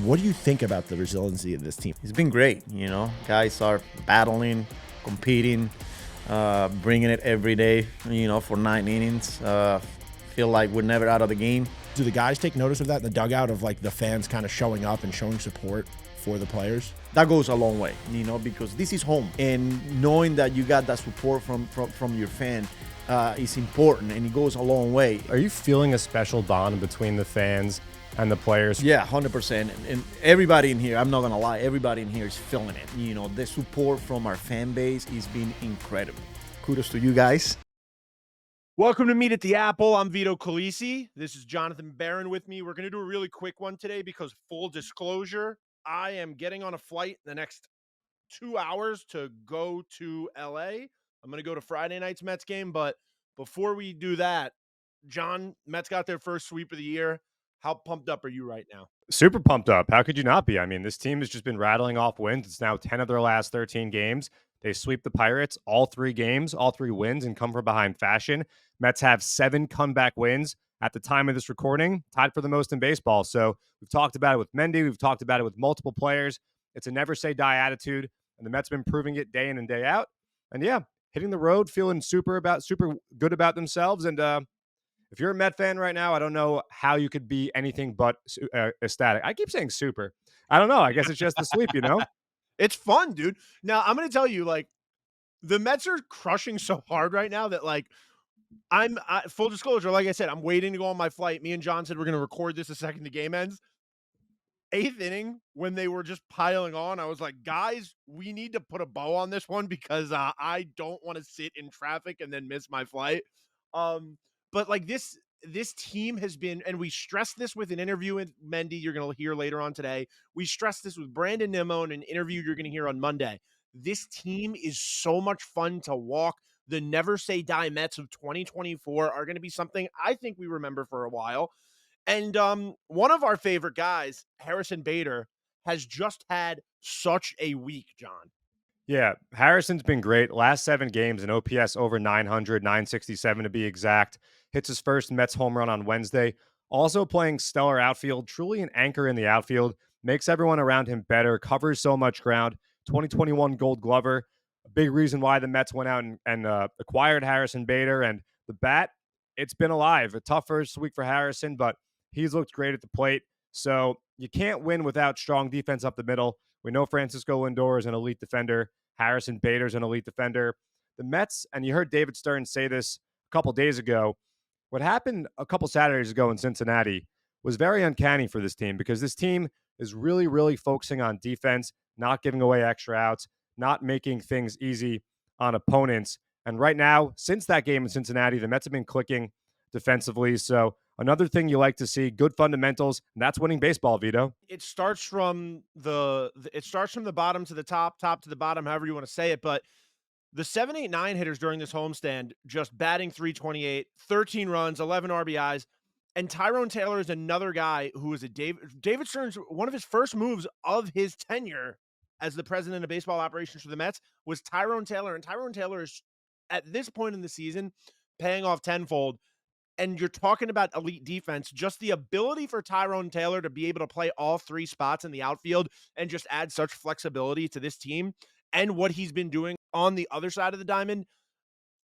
What do you think about the resiliency of this team? It's been great. Guys are battling, competing, bringing it every day, for 9 innings. Feel like we're never out of the game. Do the guys take notice of that in the dugout, of like the fans kind of showing up and showing support for the players? That goes a long way, because this is home. And knowing that you got that support from your fan is important, and it goes a long way. Are you feeling a special bond between the fans and the players? Yeah, 100%. And everybody in here, I'm not going to lie, everybody in here is feeling it. The support from our fan base has been incredible. Kudos to you guys. Welcome to Meet at the Apple. I'm Vito Calisi. This is Jonathan Barron with me. We're going to do a really quick one today because, full disclosure, I am getting on a flight in the next 2 hours to go to LA. I'm going to go to Friday night's Mets game. But before we do that, John, Mets got their first sweep of the year. How pumped up are you right now? Super pumped up. How could you not be? I mean, this team has just been rattling off wins. It's now 10 of their last 13 games. They sweep the Pirates all 3 games, all 3 wins, and come from behind fashion. Mets have 7 comeback wins at the time of this recording, tied for the most in baseball. So we've talked about it with Mendy. We've talked about it with multiple players. It's a never say die attitude, and the Mets have been proving it day in and day out. And yeah, hitting the road, feeling super good about themselves. And if you're a Met fan right now, I don't know how you could be anything but ecstatic. I keep saying super. I don't know. I guess it's just the sleep, It's fun, dude. Now, I'm going to tell you, the Mets are crushing so hard right now that, full disclosure, like I said, I'm waiting to go on my flight. Me and John said we're going to record this the second the game ends. 8th inning, when they were just piling on, I was like, guys, we need to put a bow on this one because I don't want to sit in traffic and then miss my flight. But this team has been, and we stressed this with an interview with Mendy you're going to hear later on today. We stressed this with Brandon Nimmo in an interview you're going to hear on Monday. This team is so much fun to walk. The never say die Mets of 2024 are going to be something I think we remember for a while. And one of our favorite guys, Harrison Bader, has just had such a week, John. Yeah, Harrison's been great. Last 7 games, an OPS over 900, 967 to be exact. Hits his first Mets home run on Wednesday. Also playing stellar outfield, truly an anchor in the outfield. Makes everyone around him better, covers so much ground. 2021 Gold Glover. A big reason why the Mets went out and acquired Harrison Bader. And the bat, it's been alive. A tough first week for Harrison, but he's looked great at the plate. So you can't win without strong defense up the middle. We know Francisco Lindor is an elite defender. Harrison Bader's an elite defender. The Mets, and you heard David Stern say this a couple days ago, what happened a couple Saturdays ago in Cincinnati was very uncanny for this team because this team is really, really focusing on defense, not giving away extra outs, not making things easy on opponents. And right now, since that game in Cincinnati, the Mets have been clicking defensively. So another thing you like to see, good fundamentals, and that's winning baseball, Vito. It starts from the bottom to the top to the bottom, however you want to say it. But the 7, 8, 9 hitters during this homestand just batting .328, 13 runs, 11 RBIs. And Tyrone Taylor is another guy who is David Stern's, one of his first moves of his tenure as the president of baseball operations for the Mets was Tyrone Taylor. And Tyrone Taylor is, at this point in the season, paying off tenfold. And you're talking about elite defense, just the ability for Tyrone Taylor to be able to play all 3 spots in the outfield and just add such flexibility to this team and what he's been doing on the other side of the diamond.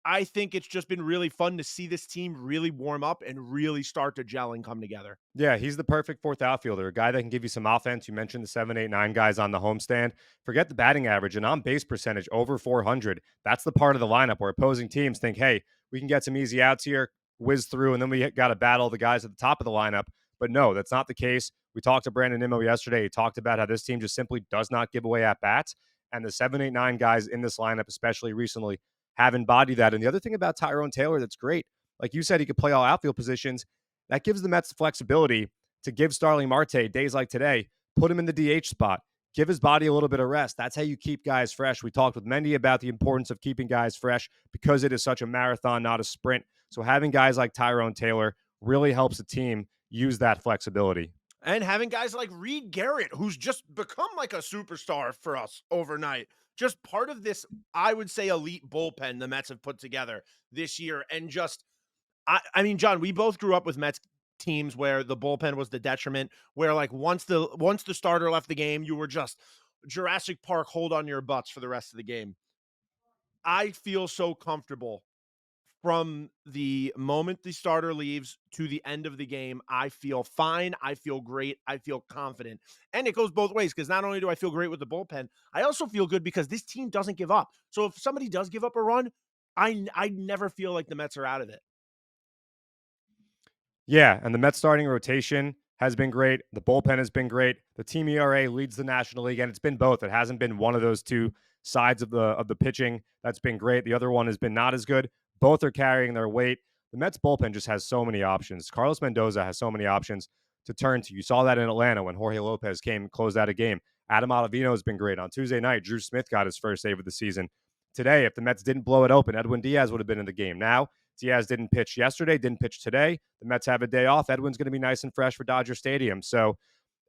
I think it's just been really fun to see this team really warm up and really start to gel and come together. Yeah, he's the perfect 4th outfielder, a guy that can give you some offense. You mentioned the 7, 8, 9 guys on the homestand. Forget the batting average, and on base percentage over 400. That's the part of the lineup where opposing teams think, hey, we can get some easy outs here, whiz through, and then we got to battle the guys at the top of the lineup. But no, that's not the case. We talked to Brandon Nimmo yesterday. He talked about how this team just simply does not give away at-bats. And the 7, 8, 9 guys in this lineup, especially recently, have embodied that. And the other thing about Tyrone Taylor that's great, like you said, he could play all outfield positions. That gives the Mets the flexibility to give Starling Marte days like today, put him in the DH spot, give his body a little bit of rest. That's how you keep guys fresh. We talked with Mendy about the importance of keeping guys fresh because it is such a marathon, not a sprint. So having guys like Tyrone Taylor really helps the team use that flexibility. And having guys like Reed Garrett, who's just become like a superstar for us overnight. Just part of this, I would say, elite bullpen the Mets have put together this year. And just, I mean, John, we both grew up with Mets teams where the bullpen was the detriment, where like once the starter left the game, you were just Jurassic Park hold on your butts for the rest of the game. I feel so comfortable from the moment the starter leaves to the end of the game. I feel fine. I feel great. I feel confident. And it goes both ways, because not only do I feel great with the bullpen, I also feel good because this team doesn't give up. So if somebody does give up a run, I never feel like the Mets are out of it. Yeah, and the Mets starting rotation has been great. The bullpen has been great. The team ERA leads the National League, and it's been both. It hasn't been one of those two sides of the pitching that's been great. The other one has been not as good. Both are carrying their weight. The Mets bullpen just has so many options. Carlos Mendoza has so many options to turn to. You saw that in Atlanta when Jorge Lopez came closed out a game. Adam Ottavino has been great. On Tuesday night, Drew Smith got his first save of the season. Today, if the Mets didn't blow it open, Edwin Diaz would have been in the game. Now, Diaz didn't pitch yesterday, didn't pitch today. The Mets have a day off. Edwin's going to be nice and fresh for Dodger Stadium. So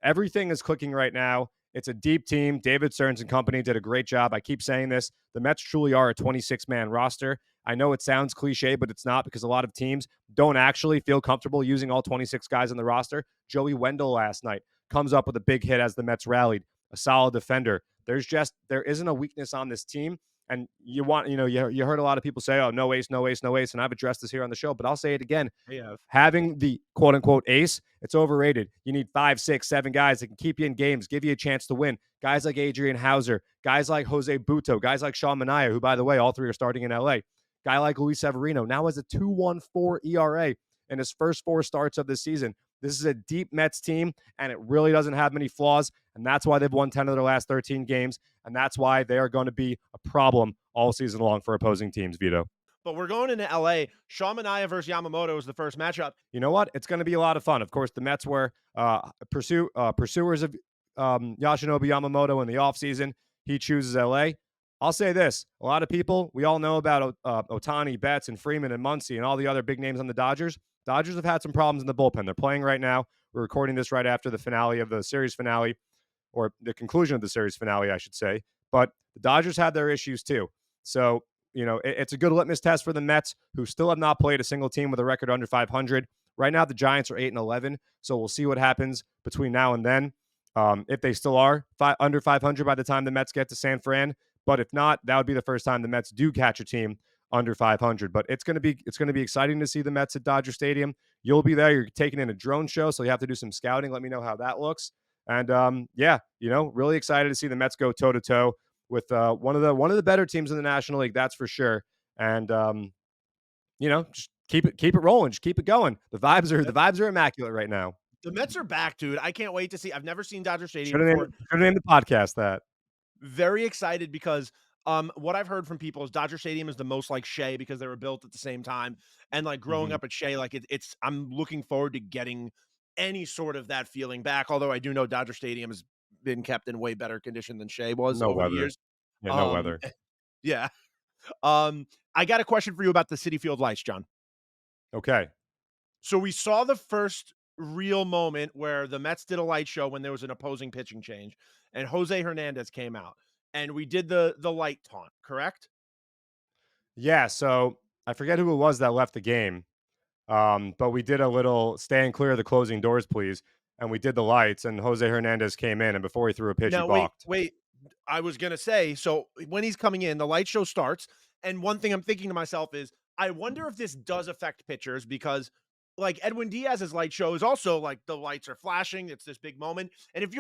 everything is clicking right now. It's a deep team. David Stearns and company did a great job. I keep saying this. The Mets truly are a 26-man roster. I know it sounds cliche, but it's not, because a lot of teams don't actually feel comfortable using all 26 guys on the roster. Joey Wendell last night comes up with a big hit as the Mets rallied, a solid defender. There isn't a weakness on this team. And you heard a lot of people say, oh, no ace, no ace, no ace. And I've addressed this here on the show, but I'll say it again. Having the quote unquote ace, it's overrated. You need 5, 6, 7 guys that can keep you in games, give you a chance to win. Guys like Adrian Hauser, guys like Jose Buto, guys like Sean Manaea, who, by the way, all three are starting in LA. Guy like Luis Severino now has a 2.14 ERA in his first 4 starts of this season. This is a deep Mets team, and it really doesn't have many flaws, and that's why they've won 10 of their last 13 games, and that's why they are going to be a problem all season long for opposing teams, Vito. But we're going into LA. Sean Manaea versus Yamamoto is the first matchup. You know what? It's going to be a lot of fun. Of course, the Mets were pursuers of Yoshinobu Yamamoto in the offseason. He chooses LA. I'll say this. A lot of people, we all know about Ohtani, Betts, and Freeman and Muncy and all the other big names on the Dodgers. Dodgers have had some problems in the bullpen. They're playing right now. We're recording this right after the finale of the series finale, or the conclusion of the series finale, I should say. But the Dodgers have their issues too. So, it's a good litmus test for the Mets, who still have not played a single team with a record under 500. Right now, the Giants are 8-11. So we'll see what happens between now and then. If they still are under 500 by the time the Mets get to San Fran. But if not, that would be the first time the Mets do catch a team under 500. But it's going to be exciting to see the Mets at Dodger Stadium. You'll be there. You're taking in a drone show, so you have to do some scouting. Let me know how that looks. And really excited to see the Mets go toe to toe with one of the better teams in the National League. That's for sure. And just keep it rolling. Just keep it going. The vibes are immaculate right now. The Mets are back, dude. I can't wait to see. I've never seen Dodger Stadium Should have named the podcast that. Very excited because what I've heard from people is Dodger Stadium is the most like Shea, because they were built at the same time. And like growing up at Shea, like I'm looking forward to getting any sort of that feeling back. Although I do know Dodger Stadium has been kept in way better condition than Shea was over the years. Yeah, no weather. Yeah. I got a question for you about the Citi Field lights, John. Okay. So we saw the first real moment where the Mets did a light show when there was an opposing pitching change, and Jose Hernandez came out, and we did the light taunt, correct? Yeah, so I forget who it was that left the game, but we did a little stand clear of the closing doors, please, and we did the lights, and Jose Hernandez came in, and before he threw a pitch, he balked. Wait. I was going to say, so when he's coming in, the light show starts, and one thing I'm thinking to myself is, I wonder if this does affect pitchers, because like Edwin Diaz's light show is also like the lights are flashing. It's this big moment. And if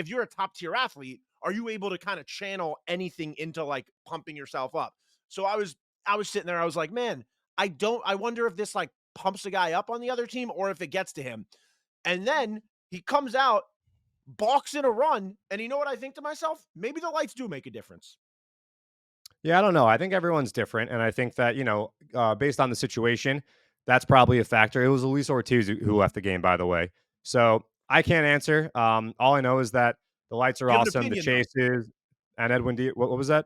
you're a top tier athlete, are you able to kind of channel anything into like pumping yourself up? So I was sitting there. I was like, man, I wonder if this like pumps a guy up on the other team or if it gets to him. And then he comes out, balks in a run. And you know what I think to myself? Maybe the lights do make a difference. Yeah, I don't know. I think everyone's different. And I think that, based on the situation, that's probably a factor. It was Luis Ortiz who left the game, by the way. So I can't answer. All I know is that the lights are awesome. The chases and Edwin D. What was that?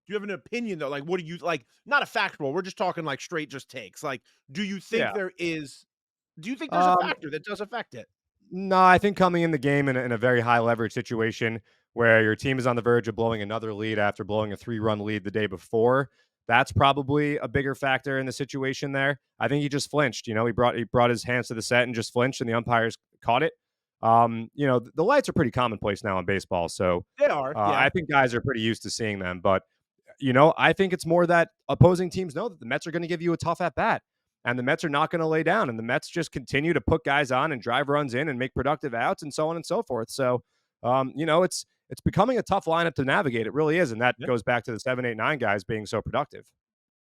Do you have an opinion though? Like, what do you like? Not a factual. We're just talking like straight just takes. Like, do you think there's a factor that does affect it? No, I think coming in the game in a very high leverage situation where your team is on the verge of blowing another lead after blowing a 3-run lead the day before, That's probably a bigger factor in the situation there. I think he just flinched. He brought his hands to the set and just flinched, and the umpires caught it. The lights are pretty commonplace now in baseball, so They are. Yeah. I think guys are pretty used to seeing them. But I think it's more that opposing teams know that the Mets are going to give you a tough at bat, and the Mets are not going to lay down, and the Mets just continue to put guys on and drive runs in and make productive outs and so on and so forth. So, it's becoming a tough lineup to navigate. It really is, and that goes back to the 7, 8, 9 guys being so productive.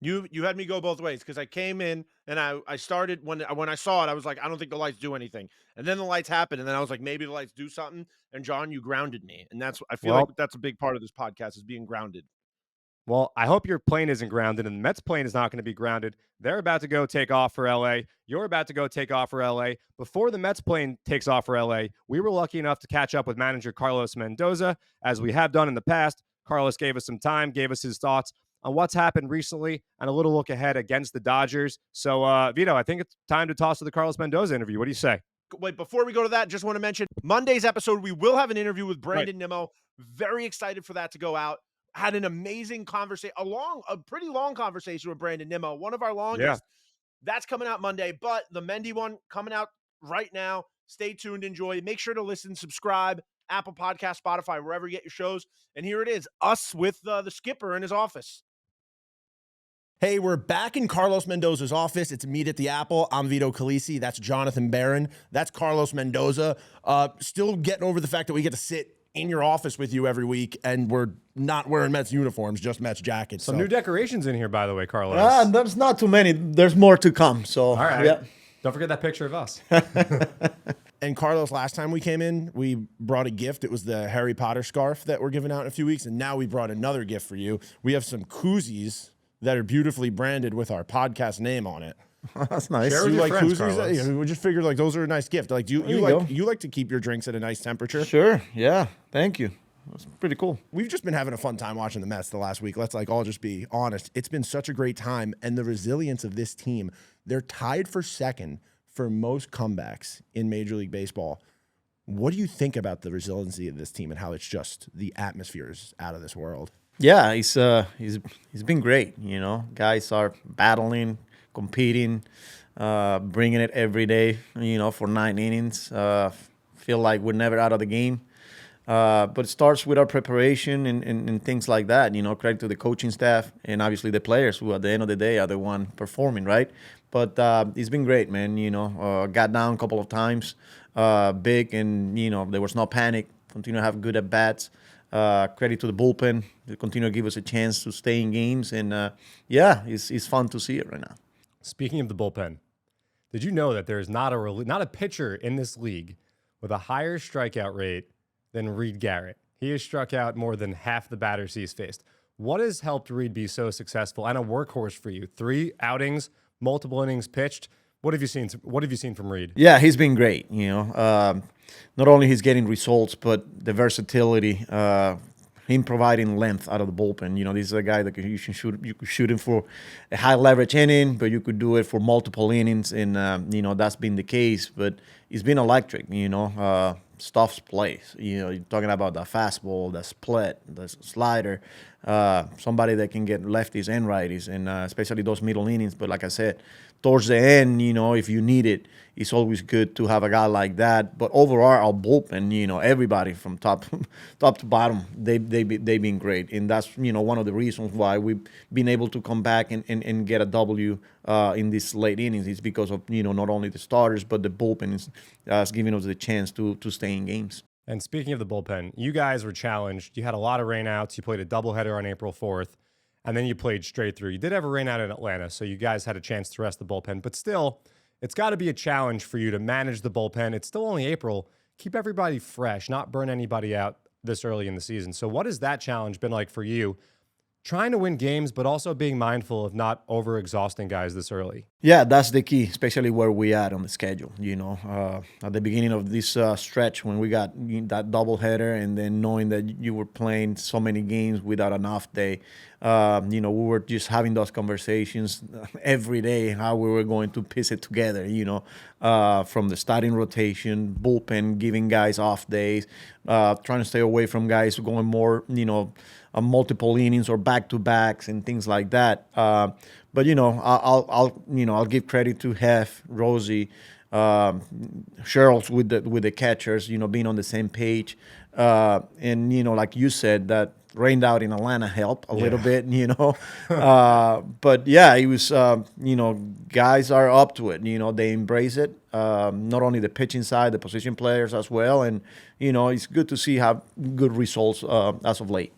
You had me go both ways because I came in and I started when I saw it, I was like, I don't think the lights do anything. And then the lights happened, and then I was like, maybe the lights do something. And John, you grounded me. And I feel like that's a big part of this podcast is being grounded. Well, I hope your plane isn't grounded, and the Mets plane is not going to be grounded. They're about to go take off for LA. You're about to go take off for LA. Before the Mets plane takes off for LA, we were lucky enough to catch up with manager Carlos Mendoza, as we have done in the past. Carlos gave us some time, gave us his thoughts on what's happened recently, and a little look ahead against the Dodgers. So, Vito, I think it's time to toss to the Carlos Mendoza interview. What do you say? Wait, before we go to that, just want to mention Monday's episode, we will have an interview with Brandon Nimmo. Very excited for that to go out. Had an amazing conversation, a pretty long conversation with Brandon Nimmo, one of our longest. Yeah. That's coming out Monday, but the Mendy one coming out right now. Stay tuned, enjoy. Make sure to listen, subscribe, Apple Podcast, Spotify, wherever you get your shows. And here it is, us with the skipper in his office. Hey, we're back in Carlos Mendoza's office. It's Meet at the Apple. I'm Vito Calisi. That's Jonathan Barron. That's Carlos Mendoza. Still getting over the fact that we get to sit in your office with you every week, and we're not wearing Mets uniforms, just Mets jackets. Some new decorations in here, by the way, Carlos. There's not too many. There's more to come. So, all right. Yeah. Don't forget that picture of us. And Carlos, last time we came in, we brought a gift. It was the Harry Potter scarf that we're giving out in a few weeks, and now we brought another gift for you. We have some koozies that are beautifully branded with our podcast name on it. That's nice. Share with You your like friends, koozies? Carlos. Yeah, we just figured like those are a nice gift. Like, do There you go. you like to keep your drinks at a nice temperature? Sure. Yeah. Thank you. That's pretty cool. We've just been having a fun time watching the Mets the last week. Let's all just be honest. It's been such a great time, and the resilience of this team. They're tied for second for most comebacks in Major League Baseball. What do you think about the resiliency of this team and how it's just the atmosphere is out of this world? Yeah, he's been great. Guys are battling, competing, bringing it every day. For 9 innings. Feel like we're never out of the game. But it starts with our preparation and things like that. Credit to the coaching staff and obviously the players who, at the end of the day, are the one performing, right? But it's been great, man. Got down a couple of times, big, and there was no panic. Continue to have good at bats. Credit to the bullpen. They continue to give us a chance to stay in games, and it's fun to see it right now. Speaking of the bullpen, did you know that there is not a pitcher in this league with a higher strikeout rate than Reed Garrett? He has struck out more than half the batters he's faced. What has helped Reed be so successful and a workhorse for you? 3 outings, multiple innings pitched. What have you seen? What have you seen from Reed? Yeah, he's been great. Not only he's getting results, but the versatility, him providing length out of the bullpen. This is a guy that you could shoot him for a high leverage inning, but you could do it for multiple innings, and that's been the case. But it's been electric. Stuff's plays. You're talking about the fastball, the split, the slider, somebody that can get lefties and righties, and especially those middle innings. But like I said, towards the end, if you need it, it's always good to have a guy like that. But overall, our bullpen, everybody from top to bottom, they've been great, and that's one of the reasons why we've been able to come back and get a W in these late innings. It's because of not only the starters, but the bullpen is giving us the chance to stay in games. And speaking of the bullpen, you guys were challenged. You had a lot of rainouts. You played a doubleheader on April 4th, and then you played straight through. You did have a rainout in Atlanta, so you guys had a chance to rest the bullpen. But still, it's got to be a challenge for you to manage the bullpen. It's still only April. Keep everybody fresh, not burn anybody out this early in the season. So what has that challenge been like for you, trying to win games, but also being mindful of not over-exhausting guys this early? Yeah, that's the key, especially where we at on the schedule. At the beginning of this stretch when we got that doubleheader, and then knowing that you were playing so many games without an off day, we were just having those conversations every day how we were going to piece it together. From the starting rotation, bullpen, giving guys off days, trying to stay away from guys going more, multiple innings or back to backs and things like that. But I'll give credit to Hef, Rosie, Cheryl's with the catchers, being on the same page, and like you said, that rained out in Atlanta helped a little bit, but yeah, it was guys are up to it, they embrace it, not only the pitching side, the position players as well, and it's good to see how good results as of late.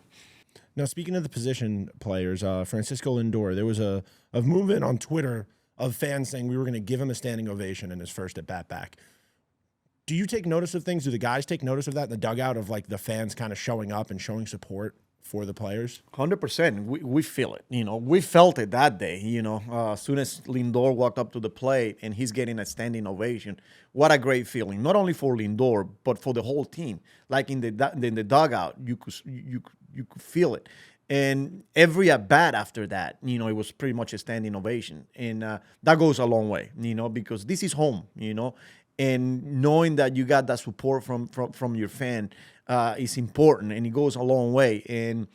Now, speaking of the position players, Francisco Lindor, there was a movement on Twitter of fans saying we were going to give him a standing ovation in his first at-bat back. Do you take notice of things? Do the guys take notice of that in the dugout, of like the fans kind of showing up and showing support for the players? 100%. We feel it. We felt it that day. As soon as Lindor walked up to the plate and he's getting a standing ovation, what a great feeling. Not only for Lindor, but for the whole team. Like in the dugout, you could feel it. And every at bat after that, it was pretty much a standing ovation, and that goes a long way, because this is home, and knowing that you got that support from your fan is important, and it goes a long way. And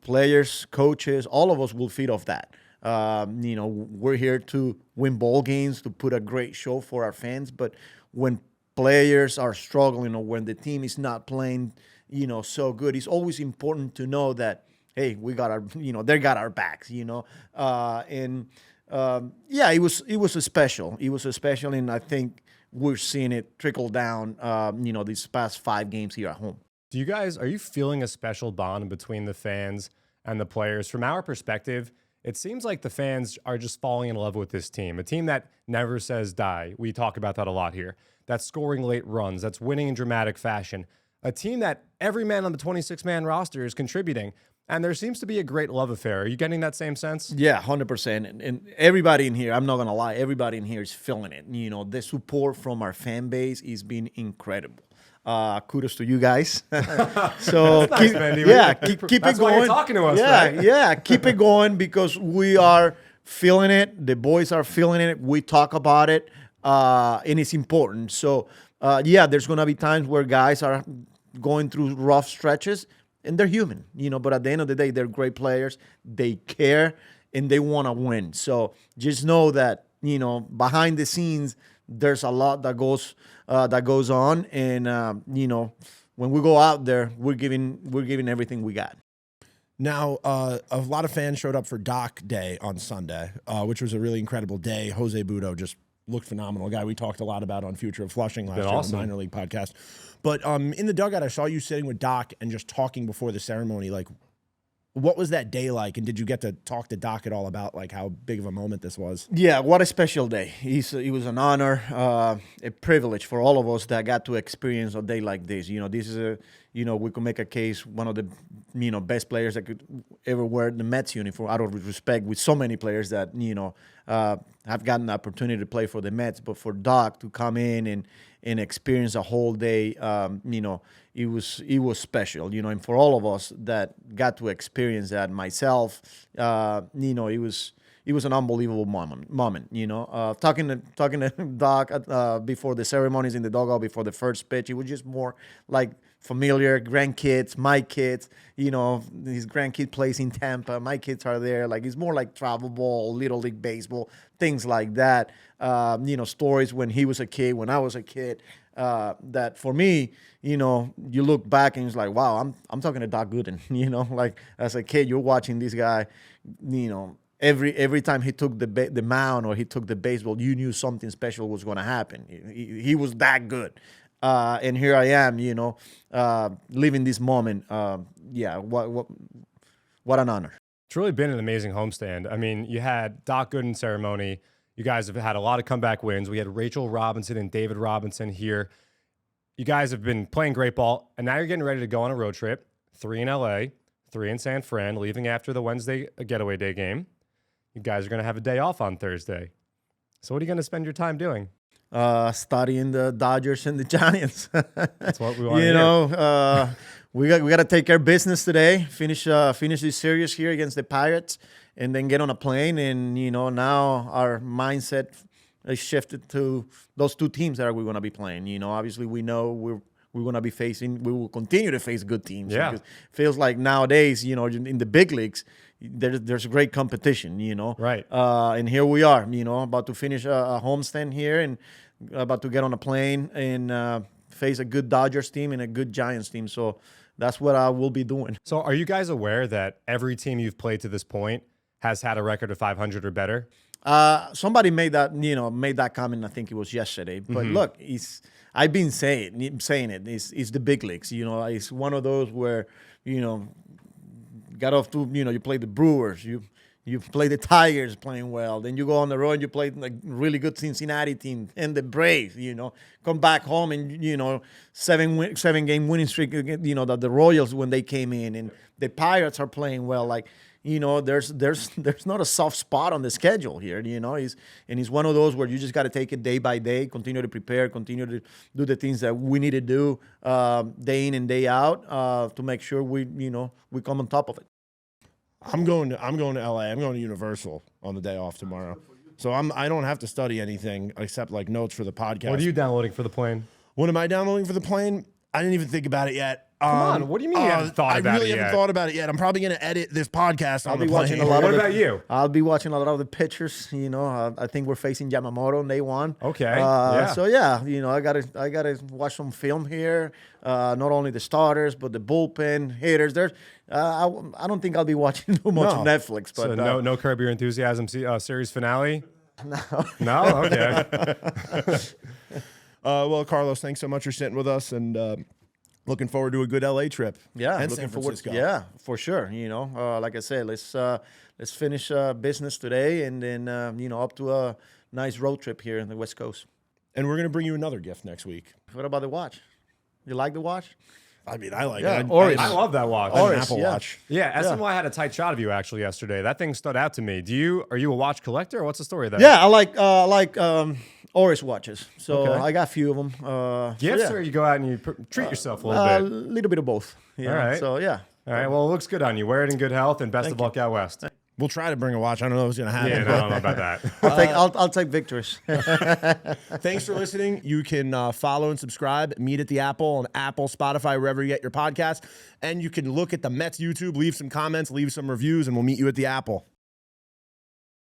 players, coaches, all of us will feed off that. We're here to win ball games, to put a great show for our fans, but when players are struggling or when the team is not playing so good, it's always important to know that, hey, we got our, they got our backs, yeah, it was a special. It was a special, and I think we're seeing it trickle down, these past 5 games here at home. Are you feeling a special bond between the fans and the players? From our perspective, it seems like the fans are just falling in love with this team, a team that never says die. We talk about that a lot here. That's scoring late runs, that's winning in dramatic fashion. A team that every man on the 26-man roster is contributing, and there seems to be a great love affair. Are you getting that same sense? Yeah, 100%. And everybody in here, I'm not going to lie, everybody in here is feeling it. The support from our fan base has been incredible. Kudos to you guys. So nice, Mendy. Keep that's it going. Why you're talking to us, yeah, right? Yeah, keep it going, because we are feeling it. The boys are feeling it. We talk about it, and it's important. So, there's going to be times where guys are going through rough stretches, and they're human, but at the end of the day, they're great players. They care, and they want to win. So just know that, behind the scenes, there's a lot that goes on. And, when we go out there, we're giving everything we got. Now, a lot of fans showed up for Doc Day on Sunday, which was a really incredible day. Jose Budo just looked phenomenal. A guy we talked a lot about on Future of Flushing last year on the minor league podcast. But in the dugout, I saw you sitting with Doc and just talking before the ceremony. Like, what was that day like? And did you get to talk to Doc at all about like how big of a moment this was? Yeah, what a special day. It was an honor, a privilege for all of us that got to experience a day like this. This is we could make a case, one of the, best players that could ever wear the Mets uniform, out of respect with so many players that, have gotten the opportunity to play for the Mets. But for Doc to come in and experience a whole day, it was special, and for all of us that got to experience that, myself, it was an unbelievable moment. Talking to Doc before the ceremonies in the dugout, before the first pitch, it was just more like familiar grandkids, my kids. His grandkid plays in Tampa. My kids are there. Like, it's more like travel ball, little league baseball, things like that. Stories when he was a kid, when I was a kid. That for me, you look back and it's like, wow, I'm talking to Doc Gooden. Like, as a kid, you're watching this guy. Every time he took the mound or he took the baseball, you knew something special was going to happen. He was that good. And here I am, living this moment. What an honor. It's really been an amazing homestand. I mean, you had Doc Gooden ceremony. You guys have had a lot of comeback wins. We had Rachel Robinson and David Robinson here. You guys have been playing great ball, and now you're getting ready to go on a road trip. 3 in LA, 3 in San Fran, leaving after the Wednesday getaway day game. You guys are going to have a day off on Thursday. So what are you going to spend your time doing? Studying the Dodgers and the Giants. That's what we want to You hear. know, we got to take care of business today. Finish this series here against the Pirates, and then get on a plane. And now our mindset is shifted to those two teams that we're going to be playing. Obviously we know we're going to be facing. We will continue to face good teams. Yeah. Because it feels like nowadays, in the big leagues, there's great competition. Right. And here we are. About to finish a homestand here and about to get on a plane and face a good Dodgers team and a good Giants team. So that's what I will be doing. So are you guys aware that every team you've played to this point has had a record of 500 or better? Somebody made that comment. I think it was yesterday. But look, I've been saying it. It's the big leagues. It's one of those where got off to you play the Brewers. You play the Tigers playing well. Then you go on the road and you play like really good Cincinnati team and the Braves. Come back home and 7-game winning streak. The Royals when they came in, and the Pirates are playing well. Like there's not a soft spot on the schedule here. It's one of those where you just got to take it day by day, continue to prepare, continue to do the things that we need to do day in and day out to make sure we come on top of it. I'm going to LA. I'm going to Universal on the day off tomorrow. So I don't have to study anything except like notes for the podcast. What are you downloading for the plane? What am I downloading for the plane? I didn't even think about it yet. Come on, what do you mean you haven't thought about it I really yet? haven't thought about it yet. I'm probably going to edit this podcast on the be watching plane. a lot What of about you? I'll be watching a lot of the pitchers. I think we're facing Yamamoto on day one. Okay, yeah. So yeah, I gotta watch some film here. Not only the starters, but the bullpen hitters. I don't think I'll be watching too much No. Netflix. But So no Curb Your Enthusiasm series finale? No. No? Okay. Well, Carlos, thanks so much for sitting with us, and looking forward to a good LA trip. Yeah, and looking San forward. Francisco. Yeah, for sure. Like I said, let's finish business today, and then up to a nice road trip here in the West Coast. And we're going to bring you another gift next week. What about the watch? You like the watch? I mean, I like Yeah, it. Oris. I love that watch. I have an Oris, Apple yeah. Watch. Yeah, SNY had a tight shot of you actually yesterday. That thing stood out to me. Are you a watch collector, or what's the story there? Yeah, I like Oris watches. So Okay. I got a few of them. Gifts, or you go out and you treat yourself a little a bit? little bit of both. Yeah. All right. So yeah. All right, well, it looks good on you. Wear it in good health, and best of luck out west. We'll try to bring a watch. I don't know if it's going to happen. Yeah, no, I don't know about that. I'll take victories. Thanks for listening. You can follow and subscribe. Meet at the Apple on Apple, Spotify, wherever you get your podcast. And you can look at the Mets YouTube, leave some comments, leave some reviews, and we'll meet you at the Apple.